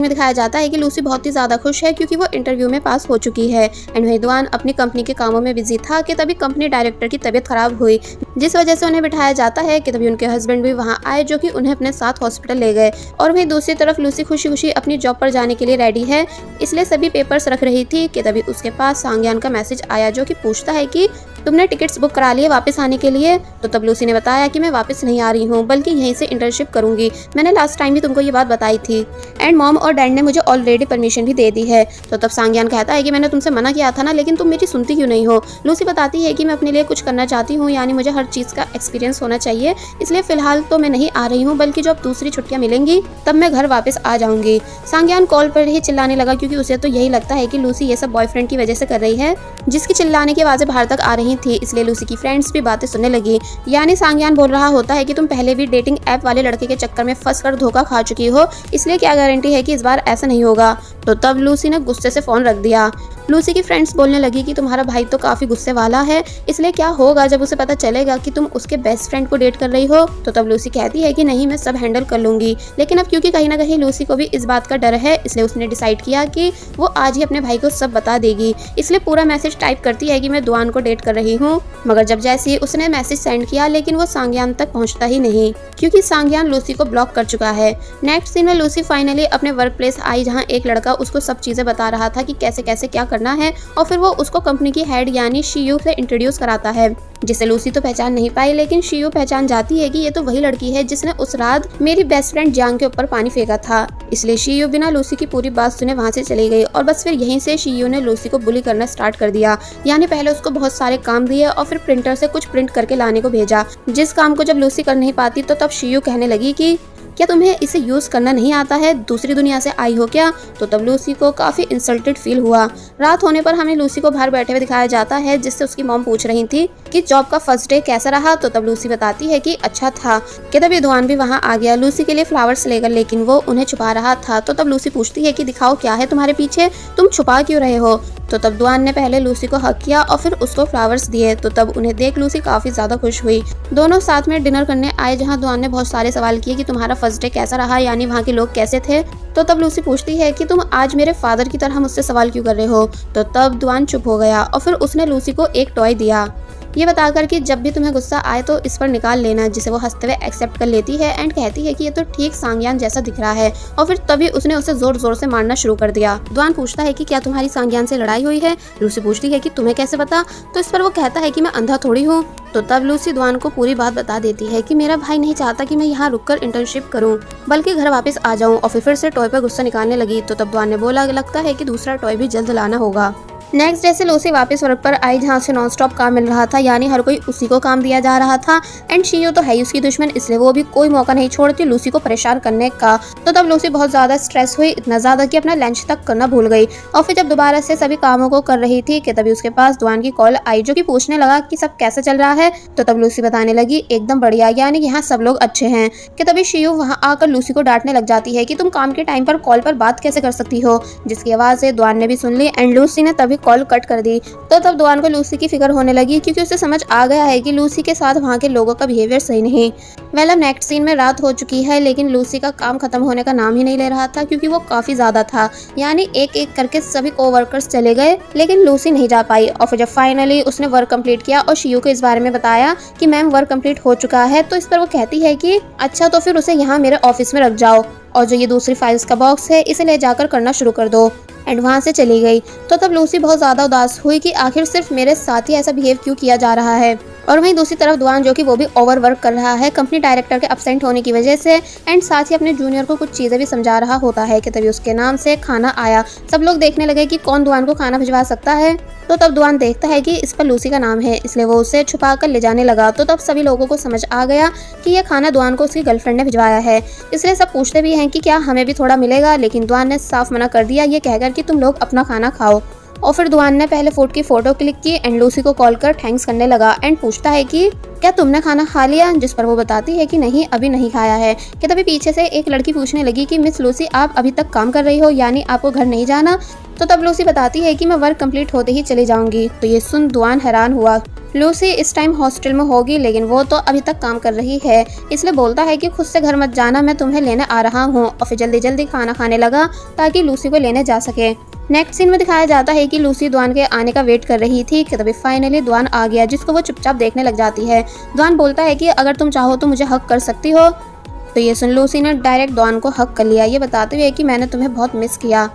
में दिखाया जाता है कि लूसी बहुत ही ज़्यादा खुश है क्योंकि वो इंटरव्यू में पास हो चुकी है। एंड वही दुआन अपनी कंपनी के कामों में बिजी था कि तभी कंपनी डायरेक्टर की तबीयत खराब हुई, जिस वजह से उन्हें बिठाया जाता है कि तभी उनके हस्बैंड भी वहाँ आए जो कि उन्हें अपने साथ हॉस्पिटल ले गए। और वहीं दूसरी तरफ लूसी खुशी खुशी अपनी जॉब पर जाने के लिए रेडी है, इसलिए सभी पेपर्स रख रही थी कि तभी उसके पास सांग्यान का मैसेज आया जो कि पूछता है कि तुमने टिकट्स बुक करा लिए वापस आने के लिए। तो तब लूसी ने बताया कि मैं वापस नहीं आ रही हूँ बल्कि यहीं से इंटर्नशिप करूंगी, मैंने लास्ट टाइम भी तुमको ये बात बताई थी एंड मॉम और डैड ने मुझे ऑलरेडी परमिशन भी दे दी है। तो तब सांग्यान कहता है कि मैंने तुमसे मना किया था ना, लेकिन तुम मेरी सुनती क्यों नहीं हो। लूसी बताती है कि मैं अपने लिए कुछ करना चाहती हूँ, यानी मुझे हर चीज़ का एक्सपीरियंस होना चाहिए, इसलिए फिलहाल तो मैं नहीं आ रही हूँ, बल्कि जब दूसरी छुट्टियाँ मिलेंगी तब मैं घर वापस आ जाऊंगी। सांग्यान कॉल पर ही चिल्लाने लगा क्योंकि उसे तो यही लगता है कि लूसी ये सब बॉयफ्रेंड की वजह से कर रही है, जिसकी चिल्लाने की आवाज़ें बाहर तक आ रही थी, इसलिए लूसी की फ्रेंड्स भी बातें सुनने लगी। यानी सांग्यान बोल रहा होता है कि तुम पहले भी डेटिंग ऐप वाले लड़के के चक्कर में फंस कर धोखा खा चुकी हो, इसलिए क्या गारंटी है कि इस बार ऐसा नहीं होगा। तो तब लूसी ने गुस्से से फोन रख दिया। लूसी की फ्रेंड्स बोलने लगी कि तुम्हारा भाई तो काफी गुस्से वाला है, इसलिए क्या होगा जब उसे पता चलेगा कि तुम उसके बेस्ट फ्रेंड को डेट कर रही हो। तो तब लूसी कहती है कि नहीं, मैं सब हैंडल कर लूंगी, लेकिन अब क्योंकि कहीं ना कहीं लूसी को भी इस बात का डर है, इसलिए उसने डिसाइड किया कि वो आज ही अपने भाई को सब बता देगी, इसलिए पूरा मैसेज टाइप करती है कि मैं दुआन को डेट कर रही हूँ। मगर जब जैसे ही उसने मैसेज सेंड किया, लेकिन वो सांग्यान तक पहुंचता ही नहीं क्योंकि सांग्यान लूसी को ब्लॉक कर चुका है। नेक्स्ट सीन में लूसी फाइनली अपने वर्क प्लेस आई, जहाँ एक लड़का उसको सब चीजें बता रहा था कि कैसे कैसे क्या करना है, और फिर वो उसको कंपनी की हेड यानी शीयू से इंट्रोड्यूस कराता है, जिसे लूसी तो पहचान नहीं पाई, लेकिन शीयू पहचान जाती है कि ये तो वही लड़की है जिसने उस रात मेरी बेस्ट फ्रेंड जांग के ऊपर पानी फेंका था। इसलिए शीयू बिना लूसी की पूरी बात सुने वहां से चली गई, और बस फिर यहीं से शीयू ने लूसी को बुली करना स्टार्ट कर दिया। यानी पहले उसको बहुत सारे काम दिए और फिर प्रिंटर से कुछ प्रिंट करके लाने को भेजा, जिस काम को जब लूसी कर नहीं पाती तो तब शीयू कहने लगी कि क्या तुम्हें इसे यूज करना नहीं आता है, दूसरी दुनिया से आई हो क्या। तो तब लूसी को काफी इंसल्टेड फील हुआ। रात होने पर हमें लूसी को बाहर बैठे हुए दिखाया जाता है, जिससे उसकी मॉम पूछ रही थी कि जॉब का फर्स्ट डे कैसा रहा। तो तब लूसी बताती है कि अच्छा था, कि तभी दुआन भी वहाँ आ गया लूसी के लिए फ्लावर्स लेकर, लेकिन वो उन्हें छुपा रहा था। तो तब लूसी पूछती है कि दिखाओ क्या है तुम्हारे पीछे, तुम छुपा क्यों रहे हो। तो तब दुआन ने पहले लूसी को हक किया और फिर उसको फ्लावर्स दिए। तो तब उन्हें देख लूसी काफी ज्यादा खुश हुई। दोनों साथ में डिनर करने आए, जहाँ दुआन ने बहुत सारे सवाल किए कि तुम्हारा फर्स्ट डे कैसा रहा, यानी वहाँ के लोग कैसे थे। तो तब लूसी पूछती है कि तुम आज मेरे फादर की तरह मुझसे सवाल क्यों कर रहे हो। तो तब दुआन चुप हो गया और फिर उसने लूसी को एक टॉय दिया, ये बताकर कि जब भी तुम्हें गुस्सा आए तो इस पर निकाल लेना, जिसे वो हंसते हुए एक्सेप्ट कर लेती है एंड कहती है कि ये तो ठीक सांग्यान जैसा दिख रहा है। और फिर तभी उसने उसे जोर जोर से मारना शुरू कर दिया। दुआन पूछता है कि क्या तुम्हारी सांग्यान से लड़ाई हुई है। लूसी पूछती है कि तुम्हें कैसे पता। तो इस पर वो कहता है कि मैं अंधा थोड़ी हूँ। तो तब लूसी दुआन को पूरी बात बता देती है कि मेरा भाई नहीं चाहता कि मैं यहाँ रुककर इंटर्नशिप करूँ, बल्कि घर वापस आ जाऊँ। और फिर से टॉय पर गुस्सा निकालने लगी। तो तब दुआन ने बोला लगता है कि दूसरा टॉय भी जल्द लाना होगा। नेक्स्ट डे से लूसी वापस वर्क पर आई, जहाँ से नॉन स्टॉप काम मिल रहा था, यानी हर कोई उसी को काम दिया जा रहा था। एंड शीयू तो है ही उसकी दुश्मन, इसलिए वो भी कोई मौका नहीं छोड़ती लूसी को परेशान करने का। तो तब लूसी बहुत ज्यादा स्ट्रेस हुई, इतना ज्यादा कि अपना लंच तक करना भूल गई। और फिर जब दोबारा से सभी कामों को कर रही थी कि तभी उसके पास दुआन की कॉल आई, जो कि पूछने लगा कि सब कैसा चल रहा है। तो तब लूसी बताने लगी एकदम बढ़िया, यानी यहाँ सब लोग अच्छे हैं। कि तभी शीयू वहाँ आकर लूसी को डांटने लग जाती है कि तुम काम के टाइम पर कॉल पर बात कैसे कर सकती हो, जिसकी आवाज दुआन ने भी सुन ली एंड लूसी ने तभी कॉल कट कर दी। तो तब दुआन को लूसी की फिक्र होने लगी, क्योंकि उसे समझ आ गया है कि लूसी के साथ वहाँ के लोगों का बिहेवियर सही नहीं। अब नेक्स्ट सीन में रात हो चुकी है, लेकिन लूसी का काम खत्म होने का नाम ही नहीं ले रहा था, क्योंकि वो काफी ज्यादा था। यानी एक एक करके सभी कोवर्कर्स चले गए, लेकिन लूसी नहीं जा पाई। और फिर जब फाइनली उसने वर्क कंप्लीट किया और शीयू को इस बारे में बताया कि मैम वर्क कंप्लीट हो चुका है, तो इस पर वो कहती है कि अच्छा, तो फिर उसे यहाँ मेरे ऑफिस में रख जाओ, और जो ये दूसरी फाइल्स का बॉक्स है इसे ले जाकर करना शुरू कर दो। एंड वहाँ से चली गई। तो तब लूसी बहुत ज़्यादा उदास हुई कि आखिर सिर्फ मेरे साथ ही ऐसा बिहेव क्यों किया जा रहा है। और वहीं दूसरी तरफ दुआन, जो कि वो भी ओवर वर्क कर रहा है कंपनी डायरेक्टर के एब्सेंट होने की वजह से, एंड साथ ही अपने जूनियर को कुछ चीज़ें भी समझा रहा होता है कि तभी उसके नाम से खाना आया। सब लोग देखने लगे कि कौन दुआन को खाना भिजवा सकता है। तो तब दुआन देखता है कि इस पर लूसी का नाम है, इसलिए वो उसे छुपा कर ले जाने लगा। तो तब सभी लोगों को समझ आ गया कि यह खाना दुआन को उसकी गर्लफ्रेंड ने भिजवाया है, इसलिए सब पूछते भी हैं कि क्या हमें भी थोड़ा मिलेगा, लेकिन दुआन ने साफ मना कर दिया, ये कहकर कि तुम लोग अपना खाना खाओ। और फिर दुआन ने पहले फूड की फोटो क्लिक की एंड लूसी को कॉल कर थैंक्स करने लगा एंड पूछता है कि क्या तुमने खाना खा लिया, जिस पर वो बताती है कि नहीं, अभी नहीं खाया है। कि तभी पीछे से एक लड़की पूछने लगी कि मिस लूसी, आप अभी तक काम कर रही हो, यानी आपको घर नहीं जाना। तो तब लूसी बताती है कि मैं वर्क कंप्लीट होते ही चली जाऊंगी। तो ये सुन दुआन हैरान हुआ लूसी इस टाइम हॉस्टल में होगी, लेकिन वो तो अभी तक काम कर रही है, इसलिए बोलता है कि खुद से घर मत जाना, मैं तुम्हें लेने आ रहा हूँ। और फिर जल्दी जल्दी खाना खाने लगा ताकि लूसी को लेने जा सके। नेक्स्ट सीन में दिखाया जाता है कि लूसी द्वान के आने का वेट कर रही थी कि तभी फाइनली द्वान आ गया, जिसको वो चुपचाप देखने लग जाती है। द्वान बोलता है कि अगर तुम चाहो तो मुझे हक कर सकती हो। तो ये सुन लूसी ने डायरेक्ट द्वान को हक कर लिया, ये बताते हुए कि मैंने तुम्हें बहुत मिस किया।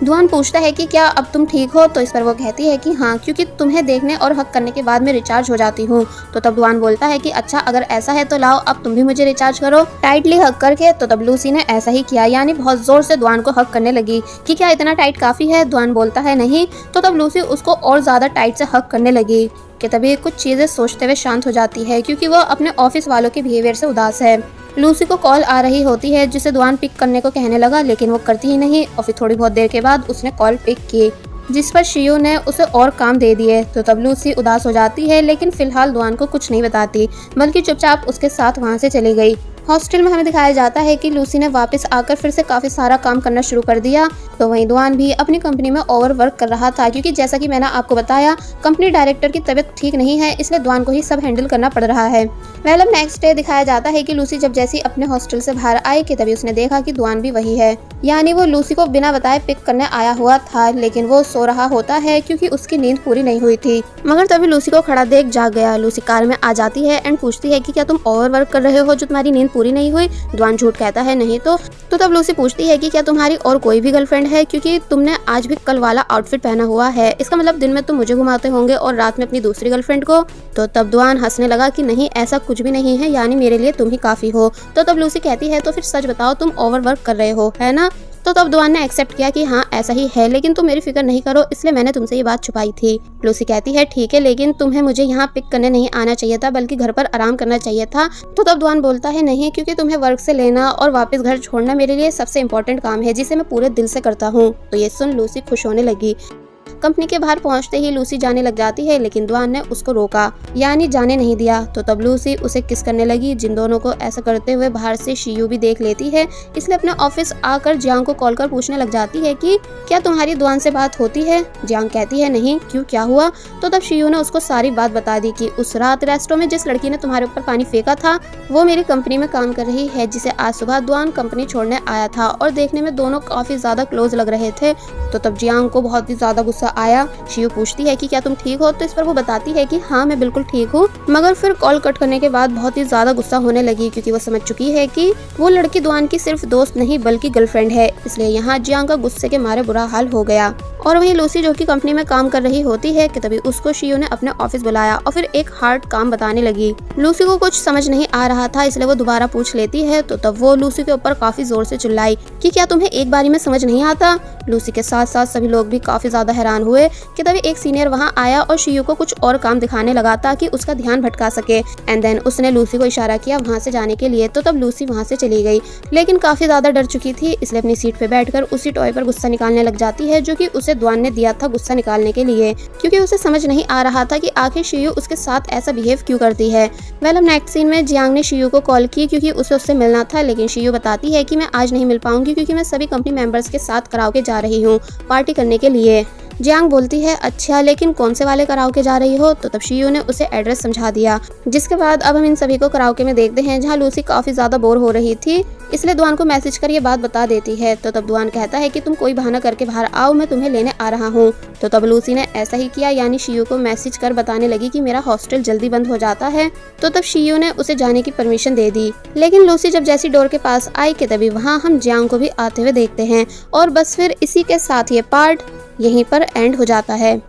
द्वान पूछता है कि क्या अब तुम ठीक हो, तो इस पर वो कहती है कि हाँ, क्योंकि तुम्हें देखने और हक करने के बाद मैं रिचार्ज हो जाती हूँ। तो तब द्वान बोलता है कि अच्छा, अगर ऐसा है तो लाओ अब तुम भी मुझे रिचार्ज करो टाइटली हक करके। तो तब लूसी ने ऐसा ही किया, यानी बहुत जोर से द्वान को हक करने लगी कि क्या इतना टाइट काफी है। द्वान बोलता है नहीं। तो तब लूसी उसको और ज्यादा टाइट से हक करने लगी कि तभी कुछ चीजें सोचते हुए शांत हो जाती है, क्योंकि वो अपने ऑफिस वालों के बिहेवियर से उदास है। लूसी को कॉल आ रही होती है, जिसे द्वान पिक करने को कहने लगा, लेकिन वो करती ही नहीं। और फिर थोड़ी बहुत देर के बाद उसने कॉल पिक की, जिस पर शियू ने उसे और काम दे दिए। तो तब लूसी उदास हो जाती है, लेकिन फिलहाल द्वान को कुछ नहीं बताती, बल्कि चुपचाप उसके साथ वहाँ से चली गई। हॉस्टल में हमें दिखाया जाता है कि लूसी ने वापस आकर फिर से काफी सारा काम करना शुरू कर दिया। तो वहीं द्वान भी अपनी कंपनी में ओवर वर्क कर रहा था, क्योंकि जैसा कि मैंने आपको बताया, कंपनी डायरेक्टर की तबीयत ठीक नहीं है, इसलिए द्वान को ही सब हैंडल करना पड़ रहा है। वेल, अब नेक्स्ट डे दिखाया जाता है कि लूसी जब जैसी अपने हॉस्टल से बाहर आई कि तभी उसने देखा कि द्वान भी वही है, यानी वो लूसी को बिना बताए पिक करने आया हुआ था, लेकिन वो सो रहा होता है क्योंकि उसकी नींद पूरी नहीं हुई थी। मगर तभी लूसी को खड़ा देख जाग गया। लूसी कार में आ जाती है एंड पूछती है कि क्या तुम ओवर वर्क कर रहे हो जो तुम्हारी नींद पूरी नहीं हुई। द्वान झूठ कहता है नहीं। तो तब लूसी पूछती है कि क्या तुम्हारी और कोई भी गर्लफ्रेंड है, क्योंकि तुमने आज भी कल वाला आउटफिट पहना हुआ है, इसका मतलब दिन में तुम मुझे घुमाते होंगे और रात में अपनी दूसरी गर्लफ्रेंड को। तो तब द्वान हंसने लगा कि नहीं, ऐसा कुछ भी नहीं है, यानी मेरे लिए तुम ही काफी हो। तो तब लूसी कहती है तो फिर सच बताओ, तुम ओवर वर्क कर रहे हो, है ना। तो तब द्वान ने एक्सेप्ट किया कि हाँ ऐसा ही है, लेकिन तुम मेरी फिक्र नहीं करो, इसलिए मैंने तुमसे ये बात छुपाई थी। लूसी कहती है ठीक है, लेकिन तुम्हें मुझे यहाँ पिक करने नहीं आना चाहिए था, बल्कि घर पर आराम करना चाहिए था। तो तब द्वान बोलता है नहीं, क्योंकि तुम्हें वर्क से लेना और वापस घर छोड़ना मेरे लिए सबसे इम्पोर्टेंट काम है, जिसे मैं पूरे दिल से करता हूँ। तो ये सुन लूसी खुश होने लगी। कंपनी के बाहर पहुंचते ही लूसी जाने लग जाती है, लेकिन द्वान ने उसको रोका, यानी जाने नहीं दिया। तो तब लूसी उसे किस करने लगी। जिन दोनों को ऐसा करते हुए बाहर से शियू भी देख लेती है, इसलिए अपने ऑफिस आकर जियांग को कॉल कर पूछने लग जाती है कि क्या तुम्हारी द्वान से बात होती है। जियांग कहती है नहीं, क्यों, क्या हुआ। तो तब शियू ने उसको सारी बात बता दी कि उस रात रेस्टोरेंट में जिस लड़की ने तुम्हारे ऊपर पानी फेंका था, वो मेरी कंपनी में काम कर रही है, जिसे आज सुबह द्वान कंपनी छोड़ने आया था, और देखने में दोनों काफी ज्यादा क्लोज लग रहे थे। तो तब जियांग को बहुत ही ज्यादा गुस्सा आया। शियू पूछती है कि क्या तुम ठीक हो, तो इस पर वो बताती है कि हाँ मैं बिल्कुल ठीक हूँ। मगर फिर कॉल कट करने के बाद बहुत ही ज्यादा गुस्सा होने लगी, क्योंकि वो समझ चुकी है कि वो लड़की द्वान की सिर्फ दोस्त नहीं बल्कि गर्लफ्रेंड है। इसलिए यहाँ जियांग का गुस्से के मारे बुरा हाल हो गया। और वहीं लूसी जो कि कंपनी में काम कर रही होती है कि तभी उसको शियू ने अपने ऑफिस बुलाया और फिर एक हार्ड काम बताने लगी। लूसी को कुछ समझ नहीं आ रहा था, इसलिए वो दोबारा पूछ लेती है। तो तब वो लूसी के ऊपर काफी जोर से चिल्लाई कि क्या तुम्हें एक बारी में समझ नहीं आता। लूसी के साथ साथ सभी लोग भी काफी ज्यादा हैरान हुए कि तभी एक सीनियर वहाँ आया और शियू को कुछ और काम दिखाने लगा ताकि उसका ध्यान भटका सके। एंड देन उसने लूसी को इशारा किया वहाँ से जाने के लिए। तो तब लूसी वहाँ से चली गई, लेकिन काफी ज्यादा डर चुकी थी, इसलिए अपनी सीट पे बैठकर उसी टॉय पर गुस्सा निकालने लग जाती है, जो कि उसे द्वान ने दिया था गुस्सा निकालने के लिए, क्योंकि उसे समझ नहीं आ रहा था कि आखिर शियू उसके साथ ऐसा बिहेव क्यों करती है। वेल, अब नेक्स्ट सीन में जियांग ने शियू को कॉल की, क्योंकि उसे उससे मिलना था, लेकिन शियू बताती है कि मैं आज नहीं मिल पाऊंगी, क्योंकि मैं सभी कंपनी मेंबर्स के साथ कराओके जा रही हूँ पार्टी करने के लिए। जियांग बोलती है अच्छा, लेकिन कौन से वाले कराओके जा रही हो। तो तब शियू ने उसे एड्रेस समझा दिया, जिसके बाद अब हम इन सभी को कराओके में देखते हैं, जहाँ लूसी काफी ज्यादा बोर हो रही थी, इसलिए द्वान को मैसेज कर ये बात बता देती है। तो तब द्वान कहता है कि तुम कोई बहाना करके बाहर आओ, मैं तुम्हें लेने आ रहा हूँ। तो तब लूसी ने ऐसा ही किया, यानी शियू को मैसेज कर बताने लगी कि मेरा हॉस्टल जल्दी बंद हो जाता है। तो तब शियू ने उसे जाने की परमिशन दे दी, लेकिन लूसी जब जैसी डोर के पास आई कि तभी वहाँ हम जियांग को भी आते हुए देखते हैं। और बस फिर इसी के साथ ये पार्ट यहीं पर एंड हो जाता है।